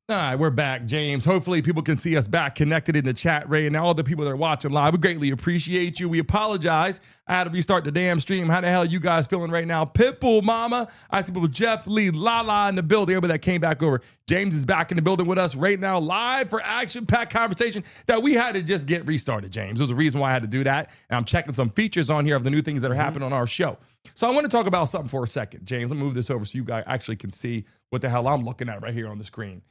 All right, we're back, James. Hopefully people can see us back connected in the chat right now. All the people that are watching live, we greatly appreciate you. We apologize. I had to restart the damn stream. How the hell are you guys feeling right now? Pitbull Mama. I see people, Jeff Lee, Lala in the building. Everybody that came back over. James is back in the building with us right now, live for action-packed conversation that we had to just get restarted, James. There's a reason why I had to do that. And I'm checking some features on here of the new things that are happening on our show. So I want to talk about something for a second, James. Let me move this over so you guys actually can see what the hell I'm looking at right here on the screen.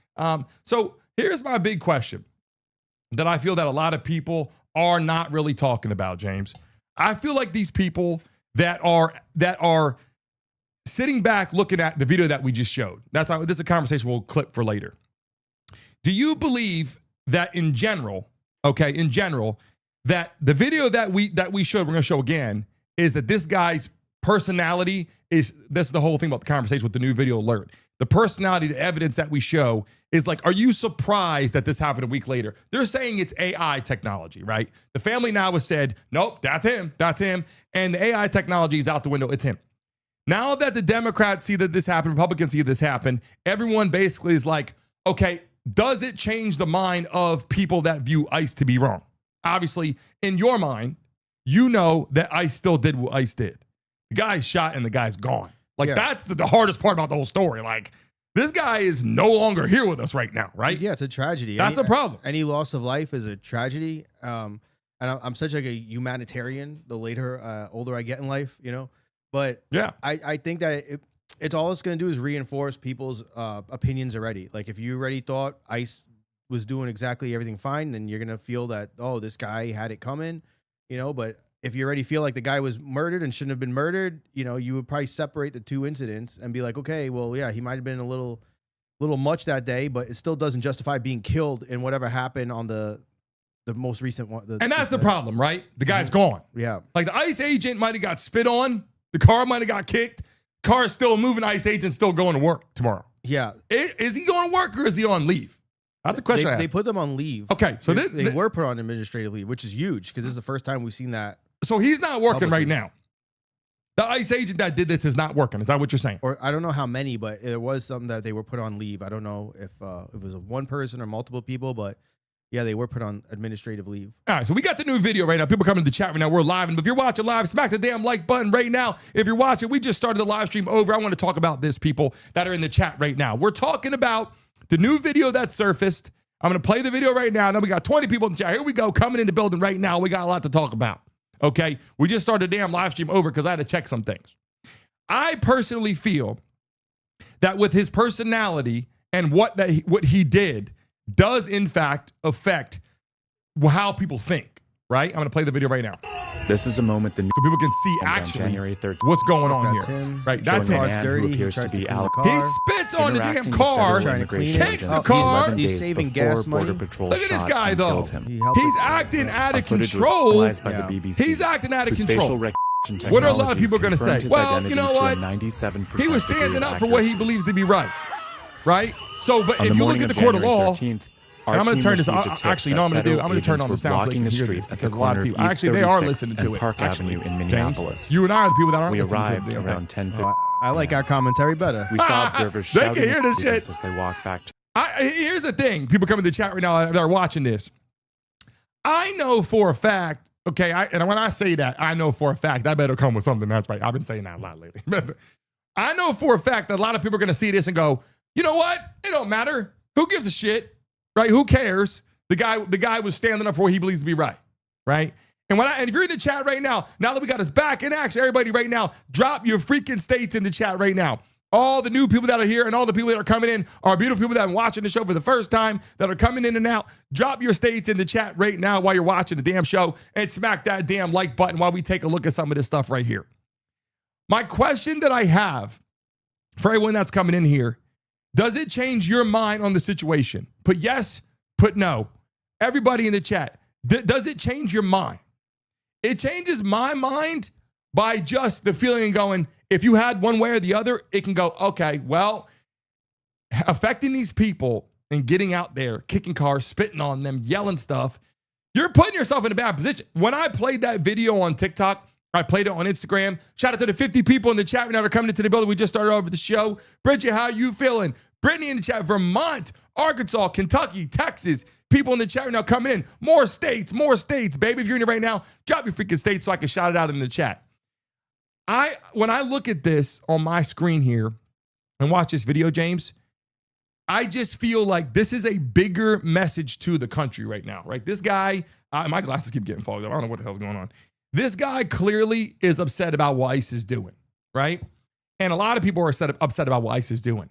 So here's my big question that I feel that a lot of people are not really talking about, James. I feel like these people that are sitting back looking at the video that we just showed. This is a conversation we'll clip for later. Do you believe that in general, that the video that we showed, we're going to show again, is that this guy's personality is, that's the whole thing about the conversation with the new video alert. The personality, the evidence that we show is like, are you surprised that this happened a week later? They're saying it's AI technology, right? The family now has said, nope, that's him. And the AI technology is out the window. It's him. Now that the Democrats see that this happened, Republicans see this happen, everyone basically is like, okay, does it change the mind of people that view ICE to be wrong? Obviously, in your mind, you know that ICE still did what ICE did. The guy's shot and the guy's gone. Like, that's the hardest part about the whole story. Like, this guy is no longer here with us right now, right? Yeah, it's a tragedy. That's a problem. Any loss of life is a tragedy. And I'm such like a humanitarian, the older I get in life, you know? But yeah, I think that it's all it's going to do is reinforce people's opinions already. Like, if you already thought ICE was doing exactly everything fine, then you're going to feel that, oh, this guy had it coming, you know? But if you already feel like the guy was murdered and shouldn't have been murdered, you know, you would probably separate the two incidents and be like, okay, well, yeah, he might have been a little much that day, but it still doesn't justify being killed in whatever happened on the most recent one. And that's the problem, right? The guy's gone. Yeah. Like, the ICE agent might have got spit on. The car might have got kicked. Car is still moving. ICE agent's still going to work tomorrow. Yeah. Is he going to work or is he on leave? That's a question. They put them on leave. Okay. So they were put on administrative leave, which is huge because this is the first time we've seen that. So he's not working right now. The ICE agent that did this is not working. Is that what you're saying? Or I don't know how many, but there was some that they were put on leave. I don't know if it was one person or multiple people, but yeah, they were put on administrative leave. All right, so we got the new video right now. People coming to the chat right now. We're live. And if you're watching live, smack the damn like button right now. If you're watching, we just started the live stream over. I want to talk about this, people that are in the chat right now. We're talking about the new video that surfaced. I'm going to play the video right now. Now we got 20 people in the chat. Here we go, coming in the building right now. We got a lot to talk about. Okay, we just started the damn live stream over because I had to check some things. I personally feel that with his personality and what he did does in fact affect how people think, right? I'm going to play the video right now. This is a moment that so people can see actually January 3rd. what's going on here. Him. Right, that's him. It's dirty. He tries to clean the car. He spits on the damn car, kicks the car. He's saving gas money. Look at this guy, though. He's acting out of control. He's acting out of control. What are a lot of people going to say? Well, you know what? He was standing up for what he believes to be right. Right? So, but if you look at the court of law, and I'm going to turn this. Actually, no, I'm going to turn on the sound so they can hear this because a lot of people actually they are listening to it. Park Avenue in Minneapolis. James, you and I are the people that aren't listening to it. We arrived around 10:50. I like our commentary better. We saw observers shouting they can hear this shit as they walk back. Here's the thing: people coming to the chat right now that are watching this. I know for a fact. Okay, and when I say that, I know for a fact I better come with something that's right. I've been saying that a lot lately. I know for a fact that a lot of people are going to see this and go, you know what? It don't matter. Who gives a shit? Right? Who cares? The guy was standing up for what he believes to be right. Right? And if you're in the chat right now that we got us back in action, everybody right now, drop your freaking states in the chat right now. All the new people that are here and all the people that are coming in are beautiful people that are watching the show for the first time that are coming in and out. Drop your states in the chat right now while you're watching the damn show and smack that damn like button while we take a look at some of this stuff right here. My question that I have for everyone that's coming in here, does it change your mind on the situation? Put yes, put no. Everybody in the chat, does it change your mind? It changes my mind by just the feeling going, if you had one way or the other, it can go, okay, well, affecting these people and getting out there, kicking cars, spitting on them, yelling stuff, you're putting yourself in a bad position. When I played that video on TikTok, I played it on Instagram. Shout out to the 50 people in the chat right now that are coming into the building. We just started over the show. Bridget, how you feeling? Brittany in the chat, Vermont. Arkansas, Kentucky, Texas. People in the chat right now, come in. More states, baby. If you're in it right now, drop your freaking state so I can shout it out in the chat. When I look at this on my screen here and watch this video, James, I just feel like this is a bigger message to the country right now, right? This guy, my glasses keep getting fogged up. I don't know what the hell's going on. This guy clearly is upset about what ICE is doing, right? And a lot of people are upset about what ICE is doing.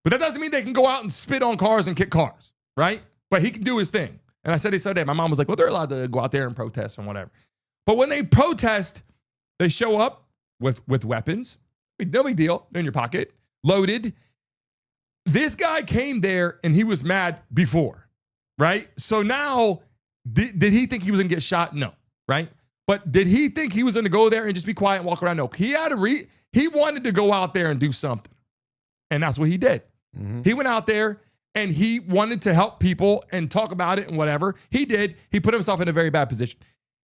But that doesn't mean they can go out and spit on cars and kick cars, right? But he can do his thing. And I said this the other day. My mom was like, well, they're allowed to go out there and protest and whatever. But when they protest, they show up with weapons. No big deal. They're in your pocket, loaded. This guy came there and he was mad before, right? So now, did he think he was going to get shot? No, right? But did he think he was going to go there and just be quiet and walk around? No. He wanted to go out there and do something. And that's what he did. Mm-hmm. He went out there and he wanted to help people and talk about it and whatever. He did. He put himself in a very bad position.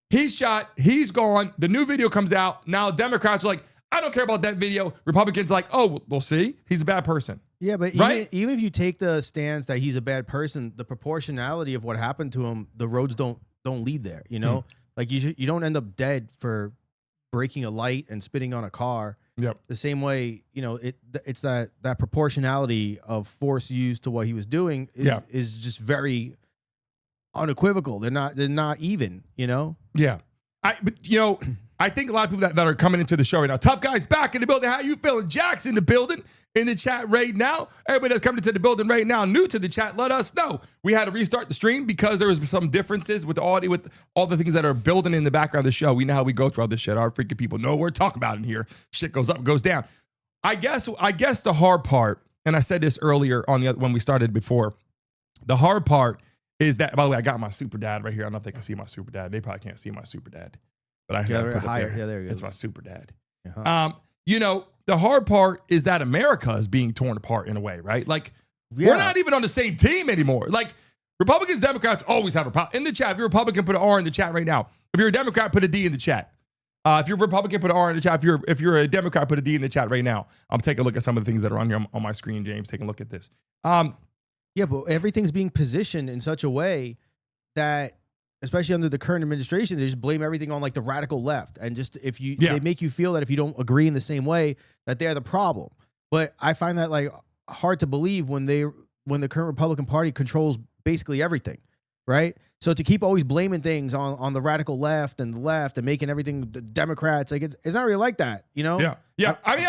He's shot. He's gone. The new video comes out. Now Democrats are like, I don't care about that video. Republicans are like, oh, we'll see. He's a bad person. Yeah, but even if you take the stance that he's a bad person, the proportionality of what happened to him, the roads don't lead there, you know? Like you don't end up dead for breaking a light and spitting on a car. Yep. The same way, you know, it's that proportionality of force used to what he was doing is just very unequivocal. They're not even, you know? Yeah. But you know, I think a lot of people that are coming into the show right now. Tough guys back in the building. How you feeling? Jack's in the building, in the chat right now. Everybody that's coming into the building right now, new to the chat, let us know. We had to restart the stream because there was some differences with the audio, with all the things that are building in the background of the show. We know how we go through all this shit. Our freaking people know what we're talking about in here. Shit goes up, goes down. I guess the hard part, and I said this earlier when we started before, the hard part is that, by the way, I got my super dad right here. I don't know if they can see my super dad. They probably can't see my super dad. But I have it higher. Yeah, there it It's goes. my super dad. Uh-huh. You know, the hard part is that America is being torn apart in a way, right? Like, we're not even on the same team anymore. Like, Republicans, Democrats always have a problem. In the chat, if you're a Republican, put an R in the chat right now. If you're a Democrat, put a D in the chat. If you're a Republican, put an R in the chat. If you're a Democrat, put a D in the chat right now. I'm taking a look at some of the things that are on here on my screen, James. Take a look at this. Yeah, but everything's being positioned in such a way that, especially under the current administration, they just blame everything on like the radical left. And just they make you feel that if you don't agree in the same way, that they're the problem. But I find that like hard to believe when the current Republican Party controls basically everything, right? So to keep always blaming things on the radical left and making everything the Democrats, like it's not really like that, you know? Yeah. I mean,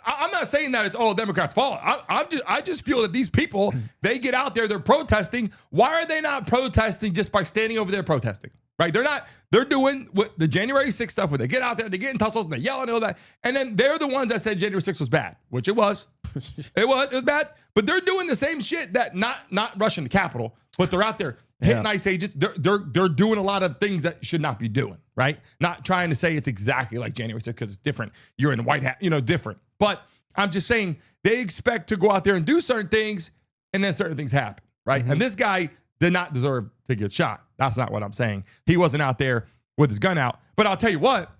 I'm not saying that it's all Democrats' fault. I just feel that these people, they get out there, they're protesting. Why are they not protesting just by standing over there protesting? Right? They're doing what the January 6th stuff where they get out there, they get in tussles and they yell and all that. And then they're the ones that said January 6th was bad, which it was. It was bad. But they're doing the same shit that not rushing the Capitol, but they're out there hitting ICE agents. They're doing a lot of things that should not be doing, right? Not trying to say it's exactly like January 6th because it's different. You're in the white hat, you know, different. But I'm just saying they expect to go out there and do certain things and then certain things happen, right? Mm-hmm. And this guy did not deserve to get shot. That's not what I'm saying. He wasn't out there with his gun out. But I'll tell you what,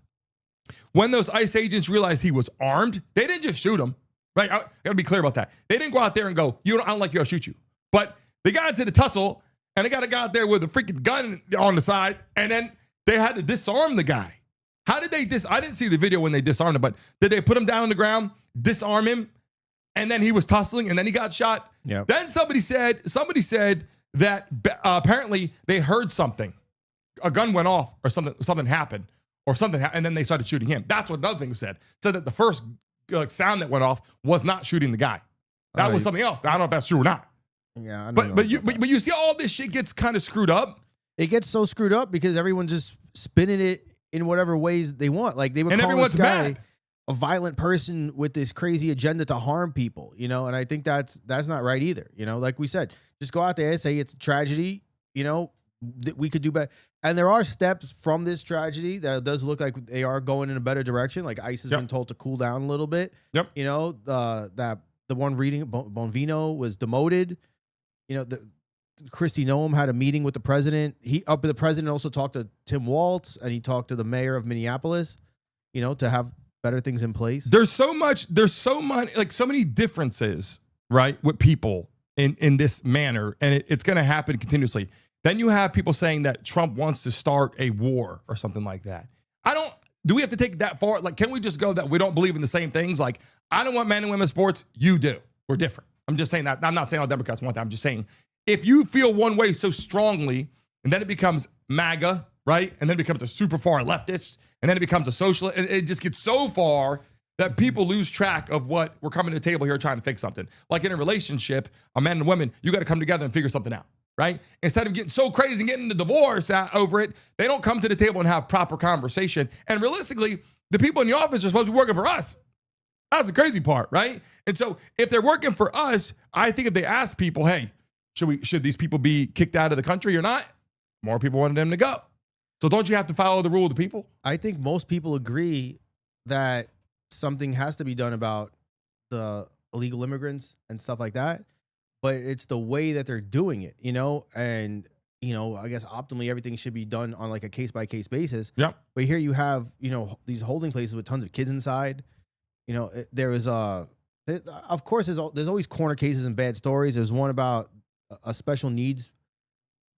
when those ICE agents realized he was armed, they didn't just shoot him, right? I gotta be clear about that. They didn't go out there and go, I don't like you, I'll shoot you. But they got into the tussle and they got a guy out there with a freaking gun on the side, and then they had to disarm the guy. How did they I didn't see the video when they disarmed him, but did they put him down on the ground, disarm him, and then he was tussling, and then he got shot? Yeah. Then somebody said that apparently they heard something. A gun went off or something happened or something, and then they started shooting him. That's what another thing was said. Said that the first sound that went off was not shooting the guy. That was something else. I don't know if that's true or not. Yeah, but you see all this shit gets kind of screwed up. It gets so screwed up because everyone's just spinning it in whatever ways they want. Like they were calling this guy mad. A violent person with this crazy agenda to harm people, you know, and I think that's not right either. You know, like we said, just go out there and say it's a tragedy, you know, that we could do better. And there are steps from this tragedy that does look like they are going in a better direction. Like ICE has been told to cool down a little bit. Yep. You know, the one reading Bonvino was demoted. You know, Kristi Noem had a meeting with the president. The president also talked to Tim Walz and he talked to the mayor of Minneapolis, you know, to have better things in place. There's so many differences, right, with people in this manner, and it's going to happen continuously. Then you have people saying that Trump wants to start a war or something like that. Do we have to take it that far? Like, can we just go that we don't believe in the same things? Like, I don't want men and women's sports. You do. We're different. I'm just saying that. I'm not saying all Democrats want that. I'm just saying if you feel one way so strongly, and then it becomes MAGA, right? And then it becomes a super far leftist, and then it becomes a socialist, and it just gets so far that people lose track of what we're coming to the table here trying to fix something. Like in a relationship, a man and women, you got to come together and figure something out. Right? Instead of getting so crazy and getting the divorce over it, they don't come to the table and have proper conversation. And realistically, the people in the office are supposed to be working for us. That's the crazy part, right? And so if they're working for us, I think if they ask people, hey, should these people be kicked out of the country or not? More people wanted them to go. So don't you have to follow the rule of the people? I think most people agree that something has to be done about the illegal immigrants and stuff like that. But it's the way that they're doing it, and, I guess optimally everything should be done on like a case by case basis. Yeah. But here you have, these holding places with tons of kids inside. There is of course, there's always corner cases and bad stories. There's one about a special needs.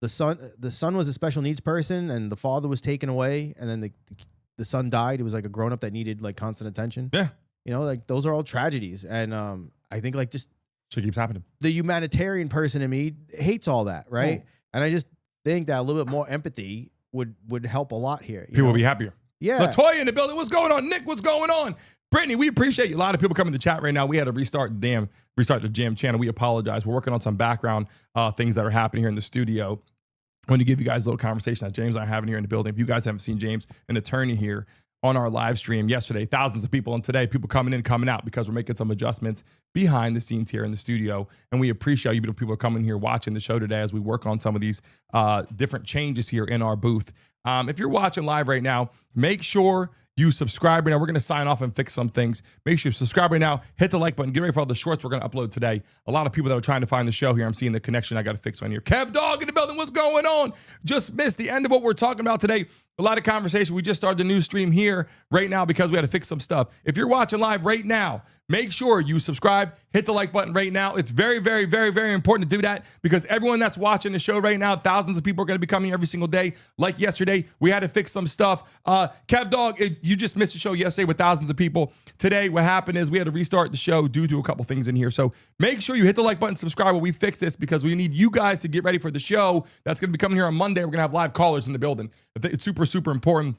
The son was a special needs person, and the father was taken away, and then the son died. It was like a grown up that needed like constant attention. Yeah. Like those are all tragedies, and I think like just. Shit keeps happening. The humanitarian person in me hates all that, right? And I just think that a little bit more empathy would help a lot here. People will be happier. Yeah. Latoya in the building. What's going on? Nick, what's going on? Brittany, we appreciate you. A lot of people coming to chat right now. We had to restart the Jam channel. We apologize. We're working on some background things that are happening here in the studio. I want to give you guys a little conversation that James and I are having here in the building. If you guys haven't seen James, an attorney here, on our live stream yesterday, thousands of people, and today people coming in, coming out because we're making some adjustments behind the scenes here in the studio. And we appreciate you beautiful people coming here watching the show today as we work on some of these different changes here in our booth. If you're watching live right now, make sure you subscribe right now. We're going to sign off and fix some things. Make sure you subscribe right now. Hit the like button. Get ready for all the shorts we're going to upload today. A lot of people that are trying to find the show here. I'm seeing the connection I got to fix on here. Kev Dog in the building. What's going on? Just missed the end of what we're talking about today. A lot of conversation. We just started the new stream here right now because we had to fix some stuff. If you're watching live right now, make sure you subscribe. Hit the like button right now. It's very, very, very, very important to do that because everyone that's watching the show right now, thousands of people are going to be coming every single day. Like yesterday, we had to fix some stuff. Kev Dog, you just missed the show yesterday with thousands of people. Today, what happened is we had to restart the show due to a couple things in here. So make sure you hit the like button, subscribe while we fix this because we need you guys to get ready for the show that's going to be coming here on Monday. We're going to have live callers in the building. It's super, super important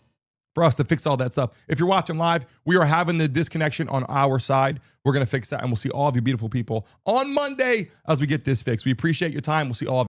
for us to fix all that stuff. If you're watching live, we are having the disconnection on our side. We're going to fix that, and we'll see all of you beautiful people on Monday as we get this fixed. We appreciate your time. We'll see all of you.